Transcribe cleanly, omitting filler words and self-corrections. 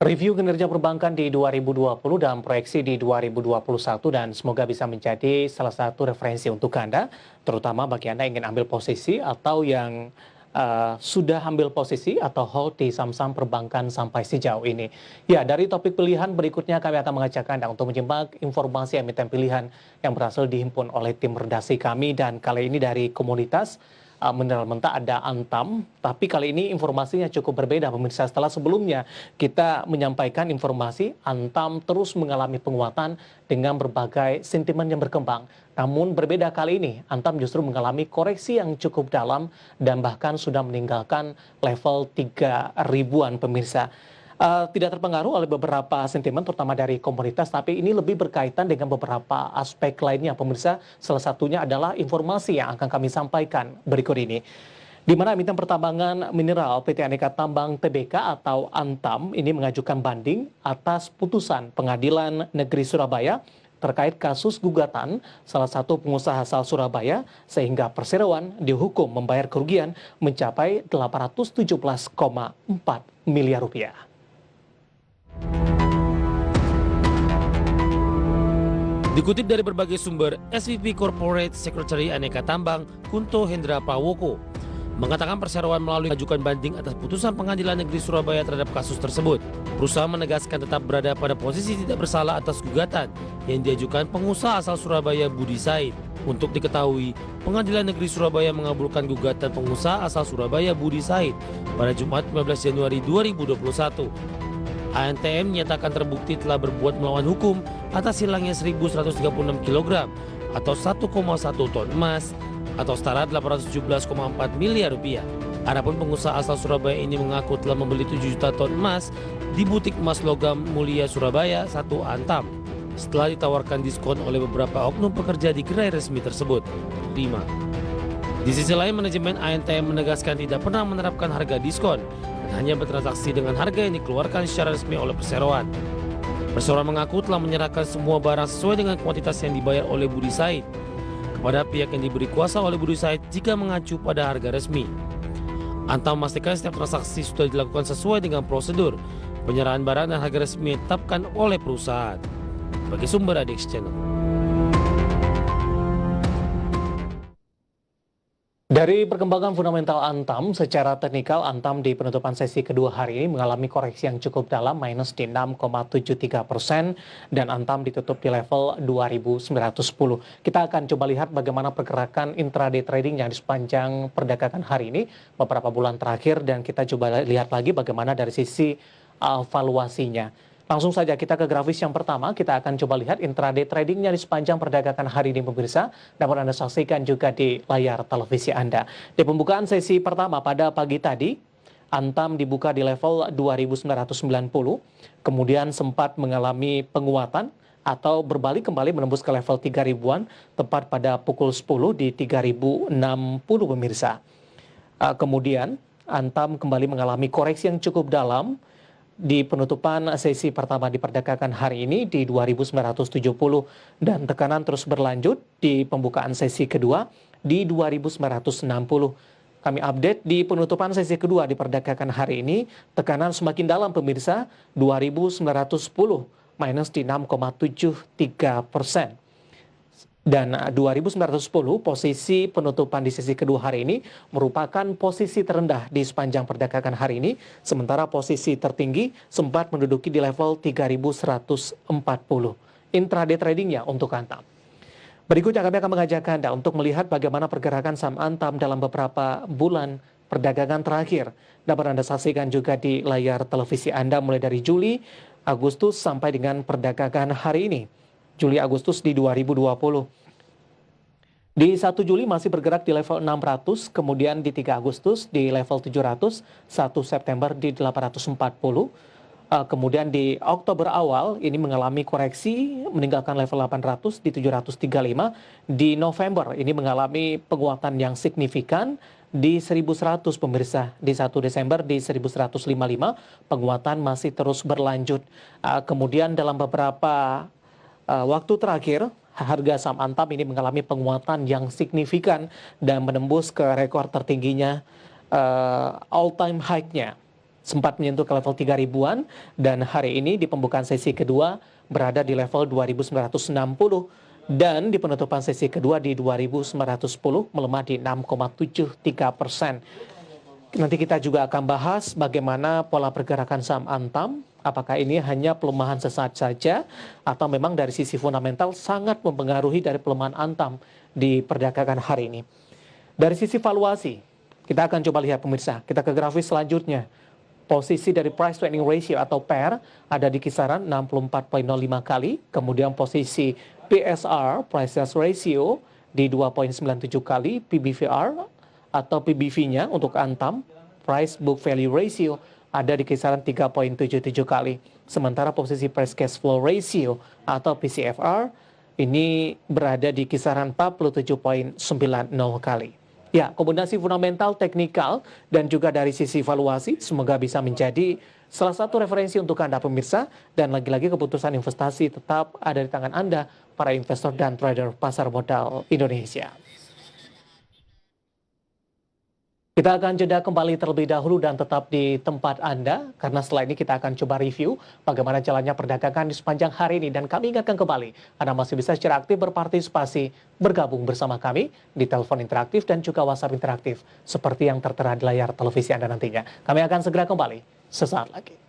Review kinerja perbankan di 2020 dan proyeksi di 2021 dan semoga bisa menjadi salah satu referensi untuk Anda, terutama bagi Anda yang ingin ambil posisi atau yang sudah ambil posisi atau hold di saham-saham perbankan sampai sejauh ini. Ya, dari topik pilihan berikutnya kami akan mengajak Anda untuk menyimak informasi emiten pilihan yang berhasil dihimpun oleh tim redaksi kami dan kali ini dari komunitas mineral mentah ada Antam, tapi kali ini informasinya cukup berbeda pemirsa. Setelah sebelumnya kita menyampaikan informasi Antam terus mengalami penguatan dengan berbagai sentimen yang berkembang. Namun berbeda kali ini, Antam justru mengalami koreksi yang cukup dalam dan bahkan sudah meninggalkan level 3.000-an pemirsa. Tidak terpengaruh oleh beberapa sentimen terutama dari komunitas, tapi ini lebih berkaitan dengan beberapa aspek lainnya pemirsa. Salah satunya adalah informasi yang akan kami sampaikan berikut ini. Di mana emiten pertambangan mineral PT Aneka Tambang Tbk atau Antam ini mengajukan banding atas putusan Pengadilan Negeri Surabaya terkait kasus gugatan salah satu pengusaha asal Surabaya sehingga perseroan dihukum membayar kerugian mencapai 817,4 miliar rupiah. Dikutip dari berbagai sumber, SVP Corporate Secretary Aneka Tambang, Kunto Hendra Prawoko, mengatakan perseroan melalui ajukan banding atas putusan Pengadilan Negeri Surabaya terhadap kasus tersebut. Perusahaan menegaskan tetap berada pada posisi tidak bersalah atas gugatan yang diajukan pengusaha asal Surabaya Budi Said. Untuk diketahui, Pengadilan Negeri Surabaya mengabulkan gugatan pengusaha asal Surabaya Budi Said pada Jumat 15 Januari 2021. ANTM menyatakan terbukti telah berbuat melawan hukum atas hilangnya 1.136 kg atau 1,1 ton emas atau setara 817,4 miliar rupiah. Adapun pengusaha asal Surabaya ini mengaku telah membeli 7 juta ton emas di butik emas logam mulia Surabaya 1 Antam setelah ditawarkan diskon oleh beberapa oknum pekerja di gerai resmi tersebut. 5. Di sisi lain, manajemen ANTM menegaskan tidak pernah menerapkan harga diskon dan hanya bertransaksi dengan harga yang dikeluarkan secara resmi oleh perseroan. Perseroan mengaku telah menyerahkan semua barang sesuai dengan kuantitas yang dibayar oleh Budi Said kepada pihak yang diberi kuasa oleh Budi Said jika mengacu pada harga resmi. Antam memastikan setiap transaksi sudah dilakukan sesuai dengan prosedur penyerahan barang dan harga resmi yang ditetapkan oleh perusahaan. Bagi sumber ADX Channel. Dari perkembangan fundamental Antam, secara teknikal Antam di penutupan sesi kedua hari ini mengalami koreksi yang cukup dalam minus di 6,73% dan Antam ditutup di level 2.910. Kita akan coba lihat bagaimana pergerakan intraday trading yang di sepanjang perdagangan hari ini beberapa bulan terakhir dan kita coba lihat lagi bagaimana dari sisi valuasinya. Langsung saja kita ke grafis yang pertama, kita akan coba lihat intraday tradingnya di sepanjang perdagangan hari ini pemirsa. Dapat Anda saksikan juga di layar televisi Anda. Di pembukaan sesi pertama pada pagi tadi, Antam dibuka di level 2.990, kemudian sempat mengalami penguatan atau berbalik kembali menembus ke level 3.000-an, tepat pada pukul 10 di 3.060 pemirsa. Kemudian Antam kembali mengalami koreksi yang cukup dalam di penutupan sesi pertama di perdagangan hari ini di 2.970 dan tekanan terus berlanjut di pembukaan sesi kedua di 2.960. Kami update di penutupan sesi kedua di perdagangan hari ini, tekanan semakin dalam pemirsa, 2.910 minus di 6,73%. Dan 2.910 posisi penutupan di sesi kedua hari ini merupakan posisi terendah di sepanjang perdagangan hari ini. Sementara posisi tertinggi sempat menduduki di level 3.140. Intraday tradingnya untuk Antam. Berikutnya kami akan mengajak Anda untuk melihat bagaimana pergerakan saham Antam dalam beberapa bulan perdagangan terakhir. Dapat Anda saksikan juga di layar televisi Anda mulai dari Juli, Agustus sampai dengan perdagangan hari ini. Juli Agustus di 2020. Di 1 Juli masih bergerak di level 600, kemudian di 3 Agustus di level 700, 1 September di 840, kemudian di Oktober awal ini mengalami koreksi meninggalkan level 800 di 735, di November ini mengalami penguatan yang signifikan di 1100 pemirsa, di 1 Desember di 1155, penguatan masih terus berlanjut. Kemudian dalam beberapa waktu terakhir, harga saham Antam ini mengalami penguatan yang signifikan dan menembus ke rekor tertingginya all time high-nya sempat menyentuh ke level 3.000-an dan hari ini di pembukaan sesi kedua berada di level 2.960 dan di penutupan sesi kedua di 2.910 melemah di 6,73%. Nanti kita juga akan bahas bagaimana pola pergerakan saham Antam, apakah ini hanya pelemahan sesaat saja atau memang dari sisi fundamental sangat mempengaruhi dari pelemahan Antam di perdagangan hari ini. Dari sisi valuasi, kita akan coba lihat pemirsa, kita ke grafis selanjutnya. Posisi dari price to earning ratio atau PER ada di kisaran 64,05 kali. Kemudian posisi PSR, price sales ratio, di 2,97 kali. PBVR atau PBV-nya untuk Antam, price book value ratio, ada di kisaran 3,77 kali. Sementara posisi price cash flow ratio atau PCFR ini berada di kisaran 47,90 kali. Ya, kombinasi fundamental, teknikal, dan juga dari sisi valuasi, semoga bisa menjadi salah satu referensi untuk Anda pemirsa. Dan lagi-lagi keputusan investasi tetap ada di tangan Anda, para investor dan trader pasar modal Indonesia. Kita akan jeda kembali terlebih dahulu dan tetap di tempat Anda, karena setelah ini kita akan coba review bagaimana jalannya perdagangan di sepanjang hari ini. Dan kami ingatkan kembali, Anda masih bisa secara aktif berpartisipasi, bergabung bersama kami di telepon interaktif dan juga WhatsApp interaktif, seperti yang tertera di layar televisi Anda nantinya. Kami akan segera kembali sesaat lagi.